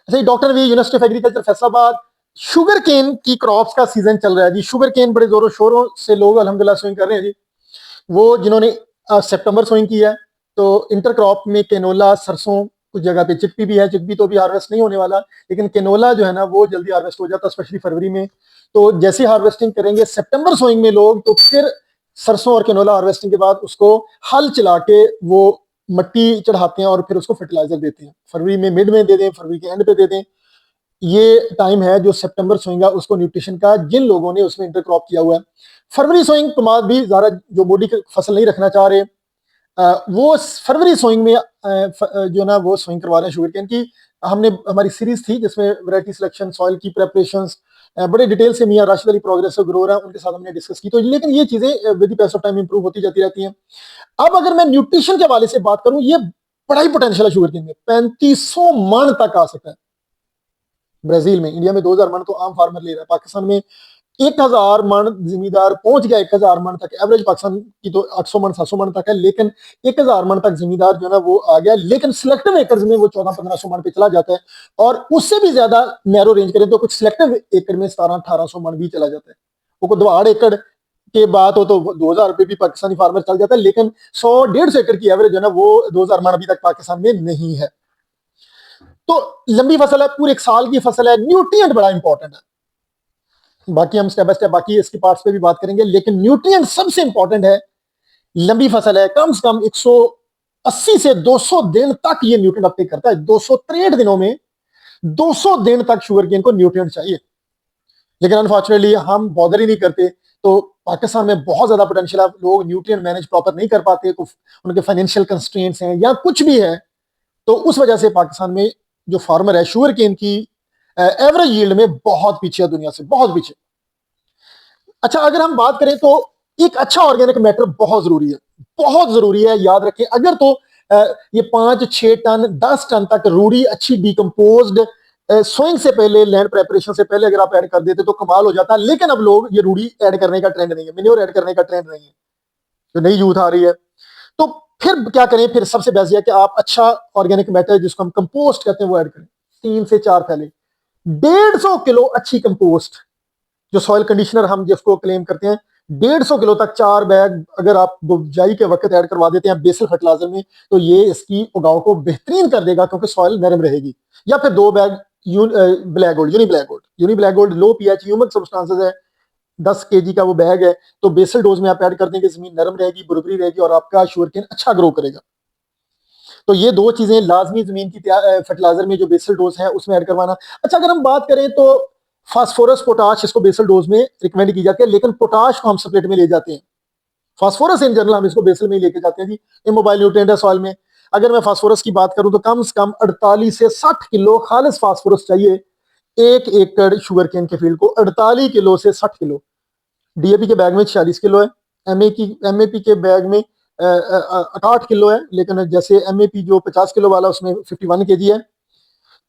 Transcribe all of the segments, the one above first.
अच्छा, doctor V, university of agriculture Faisalabad, sugarcane की crops का सीजन चल रहा है जी। शुगर केन बड़े जोरों शोरों से लोग अल्हम्दुलिल्लाह सोइंग कर रहे हैं जी। वो जिन्होंने सितंबर सोइंग की है, तो इंटर क्रॉप में केनोला, सरसों, कुछ जगह पे चिकपी भी है। चिकपी तो भी हार्वेस्ट नहीं होने वाला, लेकिन केनोला जो है ना वो जल्दी हार्वेस्ट हो जाता है, स्पेशली फरवरी में। तो जैसे हार्वेस्टिंग करेंगे सितंबर सोइंग में लोग, तो फिर सरसों और केनोला हार्वेस्टिंग के बाद उसको हल चला के वो मट्टी चढ़ाते हैं और फिर उसको फर्टिलाइजर देते हैं। फरवरी में मिड में दे दें, फरवरी के एंड पे दे दें। ये टाइम है जो सितंबर सोइंग उसको न्यूट्रिशन का, जिन लोगों ने उसमें इंटर क्रॉप किया हुआ है। फरवरी सोइंग के बाद भी ज्यादा जो बॉडी की फसल नहीं रखना चाह रहे, वो फरवरी सोइंग में जो ना वो सोइंग करवा रहे हैं शुगर केन की। हमने हमारी सीरीज थी जिसमें वैरायटी सिलेक्शन, सॉइल की प्रेपरेशन बड़े डिटेल से मियां राशिद अली प्रोग्रेस ग्रोवर है उनके साथ हमने डिस्कस की। तो लेकिन ये चीजें with the pass of time improve होती जाती रहती हैं। अब अगर मैं न्यूट्रिशन के हवाले से बात करूं, ये बड़ा ही पोटेंशियल है शुगर केन में। 3500 मन तक आ सकता है ब्राजील में। इंडिया में 2000 मन तो आम फार्मर ले रहा है। पाकिस्तान में 1000 मन जिम्मेदार पहुंच गया, 1000 मन तक एवरेज। पाकिस्तान की तो 800 मन 700 मन तक है, लेकिन 1000 मन तक जिम्मेदार जो है ना वो आ गया। लेकिन सिलेक्टिव एकर्स में वो 1400-1500 मन पे चला जाता है, और उससे भी ज्यादा नैरो रेंज करें तो कुछ सिलेक्टिव एकड़ में 1700-1800 मन भी चला जाता है। वो दवाड़ एकड़ के बाद हो तो 2000 रुपए भी पाकिस्तानी फार्मर चल जाता है, लेकिन 100-150 एकड़ की एवरेज है ना वो 2000 मन अभी तक पाकिस्तान में नहीं है। तो लंबी फसल है, पूरे एक साल की फसल है, न्यूट्रिएंट बड़ा इंपॉर्टेंट है। बाकी हम स्टेप बाय स्टेप बाकी इसके पार्ट्स पे भी बात करेंगे, लेकिन न्यूट्रिएंट सबसे इंपॉर्टेंट है। लंबी फसल है, कम से कम 180 से 200 दिन तक ये न्यूट्रिएंट अपटेक करता है। 263 दिनों में 200 दिन तक शुगर केन को न्यूट्रिएंट चाहिए, लेकिन अनफॉर्चुनेटली हम बॉदर ही नहीं करते। तो पाकिस्तान में बहुत ज्यादा पोटेंशियल है, लोग न्यूट्रिएंट मैनेज प्रॉपर नहीं कर पाते, उनके फाइनेंशियल कंस्ट्रेंट्स हैं या कुछ भी है। तो उस वजह से पाकिस्तान में जो फार्मर है शुगर केन की एवरेज यील्ड में बहुत पीछे है, दुनिया से बहुत पीछे। अच्छा, अगर हम बात करें तो एक अच्छा ऑर्गेनिक मैटर बहुत जरूरी है, बहुत जरूरी है। याद रखें, अगर तो ये 5-6 टन 10 टन तक रूढ़ी अच्छी डिकम्पोज्ड सोइंग से पहले, लैंड प्रेपरेशन से पहले अगर आप ऐड कर देते तो कमाल हो जाता है। लेकिन अब लोग ये रूढ़ी ऐड करने का ट्रेंड नहीं है, मिन्योर ऐड करने का ट्रेंड नहीं है, जो नई यूथ आ रही है। तो फिर क्या करें? फिर सबसे बेस्ट है कि आप अच्छा ऑर्गेनिक मैटर जिसको हम कंपोस्ट कहते हैं वो ऐड करें। 3 से 4 थैले, 150 किलो अच्छी कंपोस्ट, जो सॉइल कंडीशनर हम जिसको क्लेम करते हैं, 150 किलो तक 4 बैग अगर आप बुआई के वक्त ऐड करवा देते हैं बेसल फर्टिलाइजर में, तो ये इसकी उगाव को बेहतरीन कर देगा, क्योंकि सॉइल नरम रहेगी। या फिर 2 bag black gold, uni black gold low pH humic substances है, 10 केजी का वो बैग है। तो बेसल डोज में आप ऐड कर देंगे, जमीन नरम रहेगी, बुरबरी रहेगी, और आपका शुगरकेन अच्छा ग्रो करेगा। तो ये 2 चीजें लाजमी जमीन की फर्टिलाइजर में जो बेसल डोज है उसमें ऐड करवाना। अच्छा, अगर हम बात करें तो फास्फोरस, पोटाश इसको बेसल डोज में रिकमेंड की जाती है, लेकिन पोटाश को हम सप्लेट में ले जाते हैं। फास्फोरस इन जनरल हम इसको बेसल में ही लेके जाते हैं जी। इमोबाइल न्यूट्रिएंट है सॉइल में। अगर मैं फास्फोरस की बात करूं तो कम से कम 48 से 60 किलो खालिस फास्फोरस चाहिए 1 एकड़ शुगर केन के फील्ड को। 48 किलो से 60 किलो। डीएपी के बैग में 46 किलो है, एमएपी के बैग में 8 किलो है, लेकिन जैसे एमएपी जो 50 किलो वाला उसमें 51 केजी है।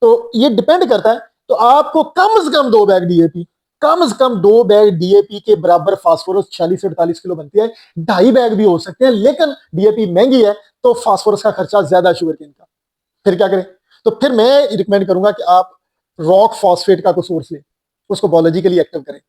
तो ये डिपेंड करता है। तो आपको कम से कम 2 बैग डीएपी, कम से कम 2 बैग डीएपी के बराबर फास्फोरस 46 से 48 किलो बनती है। 2.5 बैग भी हो सकते हैं, लेकिन डीएपी महंगी है तो फास्फोरस का खर्चा ज्यादा है शुगर केन का। फिर क्या करें? तो फिर मैं रिकमेंड करूंगा कि आप रॉक फॉस्फेट का कोई सोर्स लें, उसको बायोलॉजिकली एक्टिव करें,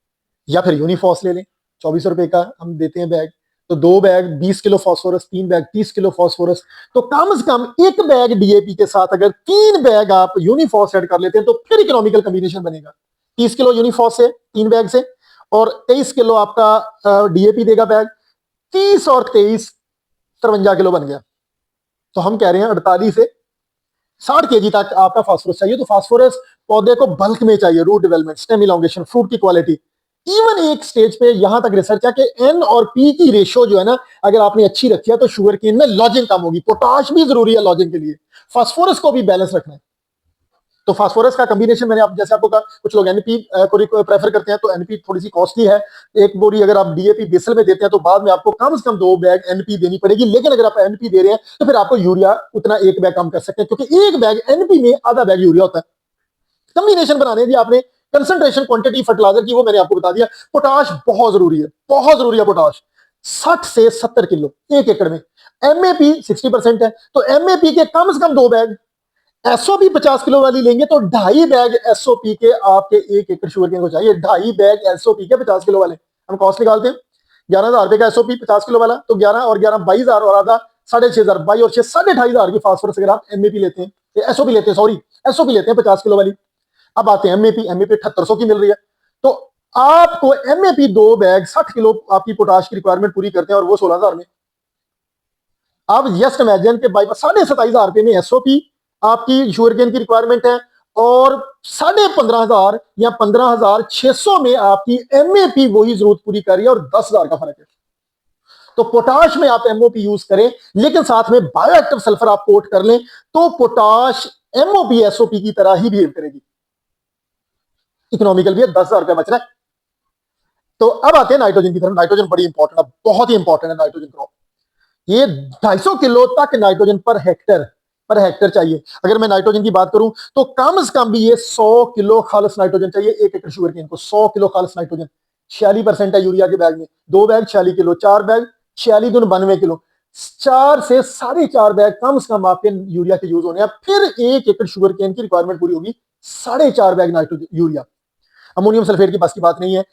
या फिर यूनिफॉस ले लें। 24 रुपए का हम देते हैं बैग। तो 2 bag 20 kilo phosphorus, 3 bag 30 kilo phosphorus. तो कम से कम 1 बैग डीएपी के साथ अगर 3 बैग आप यूनिफॉस ऐड कर लेते हैं तो फिर इकोनॉमिकल कॉम्बिनेशन बनेगा। 30 किलो यूनिफॉस से 3 बैग से, और 23 किलो आपका डीएपी देगा बैग। 30 और 23 53 किलो बन गया। तो हम कह रहे हैं 48 से 60 केजी तक आपका फास्फोरस चाहिए। तो फास्फोरस पौधे को बल्क में चाहिए, root development, stem elongation, fruit की क्वालिटी। इवन एक स्टेज पे यहां तक रिसर्च है कि एन और पी की रेशो जो है ना, अगर आपने अच्छी रखी है तो शुगर केन में लॉजिंग कम होगी। पोटाश भी जरूरी है लॉजिंग के लिए, फास्फोरस को भी बैलेंस रखना है। तो फास्फोरस का कॉम्बिनेशन मैंने आप जैसे आपको कहा, कुछ लोग एनपी को प्रेफर करते हैं, तो एनपी थोड़ी सी कॉस्टली है। एक बोरी अगर आप डीएपी बेसल में देते हैं तो बाद में आपको कम से कम 2 बैग एनपी देनी पड़ेगी। लेकिन अगर आप एनपी दे रहे हैं तो फिर आपको यूरिया उतना 1 बैग कम कर सकते हैं, क्योंकि 1 बैग एनपी में आधा बैग यूरिया होता है। कॉम्बिनेशन बनाने दी आपने, कंसंट्रेशन क्वांटिटी फर्टिलाइजर की वो मैंने आपको बता दिया। पोटाश बहुत जरूरी है, बहुत जरूरी है पोटाश। 60 से 70 किलो 1 एकड़ में। एमएपी 60% है, तो एमएपी के कम से कम 2 बैग एसओपी 50 किलो वाली लेंगे तो 2.5 बैग एसओपी के आपके 1 एकड़ शुगरकेन को चाहिए। 2.5 बैग एसओपी के 50 किलो वाले, हम कॉस्ट निकालते हैं 11,000 रुपए का एसओपी 50 किलो वाला, तो 11 और 11 22,000 और आधा 6,500, 22 और 6 2,500 की फास्फोरस अगर आप एमएपी लेते हैं, एसओपी लेते हैं, सॉरी एसओपी लेते हैं 50 किलो वाली। अब आते हैं एमएपी, एमएपी 7800 की मिल रही है, तो आपको एमएपी 2 बैग 60 किलो आपकी पोटाश की रिक्वायरमेंट पूरी करते हैं और वो 16,000 में। अब जस्ट इमेजिन के बाई 27,500 रुपए में एसओपी आपकी शुगरकेन की रिक्वायरमेंट है और 15,500 या 15,600 में आपकी एमएपी वही जरूरत पूरी कर रही है और 10,000 का फर्क है। तो पोटाश में आप एमओपी यूज करें लेकिन साथ में बायोएक्टिव सल्फर आप कोट कर लें तो पोटाश एमओपी एसओपी की तरह ही बिहेव करेगी, इकोनॉमिकल भी है, 10,000 रुपया बच रहा है। तो अब आते हैं नाइट्रोजन की तरफ। नाइट्रोजन बड़ी इंपॉर्टेंट है, बहुत ही इंपॉर्टेंट है नाइट्रोजन क्रॉप। ये 250 किलो तक नाइट्रोजन पर हेक्टर चाहिए। अगर मैं नाइट्रोजन की बात करूं तो कम से कम भी ये 100 किलो खालिस नाइट्रोजन चाहिए 1 एकड़ शुगरकेन को। 100 किलो खालिस नाइट्रोजन, 46% है यूरिया के बैग में, 2 bag 46 kilo, 4 bag 46 Doon 92 kilo, 4 से 4.5 बैग कम से कम आपके यूरिया के यूज होने हैं। फिर 1 एकड़ शुगरकेन की रिक्वायरमेंट पूरी होगी 4.5 bag nitrogen urea. Ammonium sulphate की बस की बात नहीं है,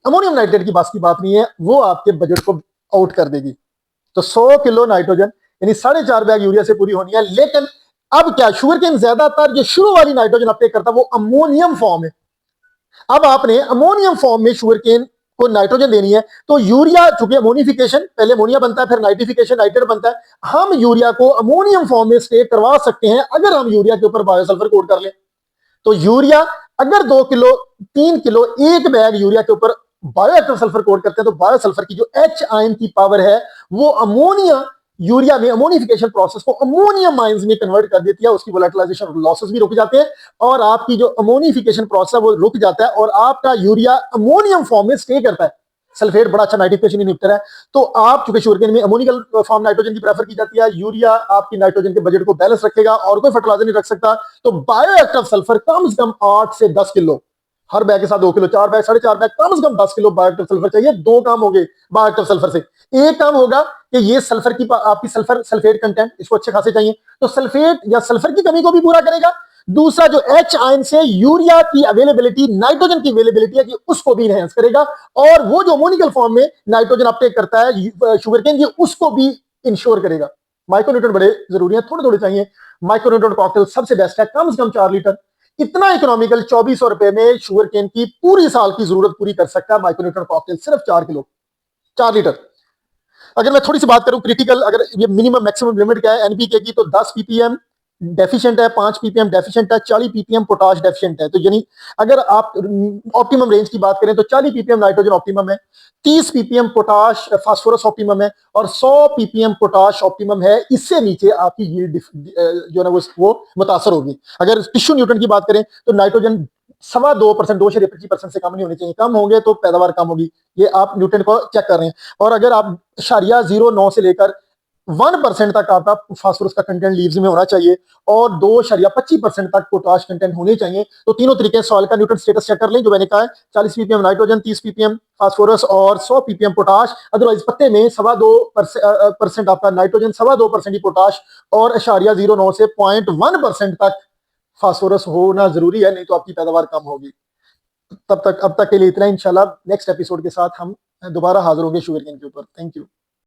अमोनियम नाइट्रेट की बस की बात नहीं है, वो आपके बजट को आउट कर देगी। तो 100 किलो नाइट्रोजन यानी 4.5 बैग यूरिया से पूरी होनी है। लेकिन अब क्या, शुगरकेन ज्यादातर जो शुरू वाली नाइट्रोजन अपटेक करता है वो अमोनियम फॉर्म है। अब आपने अमोनियम फॉर्म में शुगरकेन को नाइट्रोजन देनी है तो यूरिया, चूंकि अमोनिफिकेशन पहले अमोनिया बनता है फिर नाइट्रिफिकेशन नाइट्रेट बनता है, हम यूरिया को अमोनियम फॉर्म में स्टे करवा सकते हैं अगर हम यूरिया के ऊपर बायोसल्फर कोट कर लें। तो यूरिया अगर 2 किलो 3 किलो 1 बैग यूरिया के ऊपर बायोएक्टिव सल्फर कोट करते हैं तो बायोसल्फर की जो एच आयन की पावर है वो अमोनिया यूरिया में अमोनिफिकेशन प्रोसेस को अमोनियम आयंस में कन्वर्ट कर देती है, उसकी वोलेटिलाइजेशन लॉसेस भी रुक जाते हैं और आपकी जो अमोनिफिकेशन प्रोसेस है वो रुक जाता है और आपका यूरिया अमोनियम फॉर्म में स्टे करता है। सल्फेट बड़ा अच्छा नाइट्रिफिकेशन इनहिबिटर है। तो आप चूंकि शुगरकेन में अमोनिकल फॉर्म नाइट्रोजन की प्रेफर की जाती है, यूरिया आपकी नाइट्रोजन के बजट को बैलेंस रखेगा और कोई फर्टिलाइजर नहीं रख सकता, तो बायोएक्टिव सल्फर कम से कम 8 से 10 किलो, हर बैग के साथ 2 किलो, 4 बैग 4.5 बैग, कम से कम 10 किलो बायोएक्टिव सल्फर चाहिए। 2 काम हो गए बायोएक्टिव सल्फर से। एक काम होगा कि ये सल्फर की आपकी सल्फर सल्फेट कंटेंट इसको अच्छे खासे चाहिए, तो सल्फेट या सल्फर की कमी को भी पूरा करेगा। दूसरा जो एच आयन से यूरिया की अवेलेबिलिटी, नाइट्रोजन की अवेलेबिलिटी है कि उसको भी इनहेंस करेगा और वो जो अमोनिकल फॉर्म में नाइट्रोजन अपटेक करता है शुगरकेन की उसको भी इंश्योर करेगा। माइक्रोन्यूट्रिएंट बड़े जरूरी है, थोड़े थोड़े चाहिए। माइक्रोन्यूट्रिएंट कॉकटेल सबसे बेस्ट है, कम से कम 4 लीटर, इतना इकोनॉमिकल 2400 रुपए में शुगरकेन की पूरी साल की जरूरत पूरी कर सकता है माइक्रोन्यूट्रिएंट कॉकटेल, सिर्फ 4 किलो 4 लीटर। अगर मैं थोड़ी सी बात करूं क्रिटिकल, अगर ये मिनिमम मैक्सिमम लिमिट क्या है एनपीके की, तो 10 पीपीएम डेफिशिएंट है, 5 पीपीएम डेफिशिएंट है, 40 पीपीएम पोटाश डेफिशिएंट है। तो यानी अगर आप ऑप्टिमम रेंज की बात करें तो 40 पीपीएम नाइट्रोजन ऑप्टिमम है, 30 पीपीएम पोटाश फास्फोरस ऑप्टिमम है और 100 पीपीएम पोटाश ऑप्टिमम है। इससे नीचे आपकी यील्ड जो है वो मुतासर होगी। अगर टिश्यू न्यूट्रिएंट की बात करें तो नाइट्रोजन 2.25%, 2.25% से कम नहीं होने चाहिए, कम होंगे तो पैदावार कम होगी। ये आप न्यूट्रिएंट को चेक कर रहे हैं। और अगर आप 0.09 से लेकर 1% तक आपका फास्फोरस का कंटेंट लीव्स में होना चाहिए और 2.25% तक पोटाश कंटेंट होने चाहिए। तो तीनों तरीके सॉइल का न्यूट्रिएंट स्टेटस चेक कर लें जो मैंने कहा है, 40 पीपीएम नाइट्रोजन, 30 पीपीएम फास्फोरस और 100 पीपीएम पोटाश। अदरवाइज पत्ते में 2.25% आपका नाइट्रोजन, 2.25% ही पोटाश और 0.09 से 0.1% तक फास्फोरस होना जरूरी है, नहीं तो आपकी पैदावार कम होगी। अब तक के लिए इतना। इंशाल्लाह नेक्स्ट एपिसोड के साथ हम दोबारा हाजिर होंगे शुगरकेन के ऊपर। Thank you.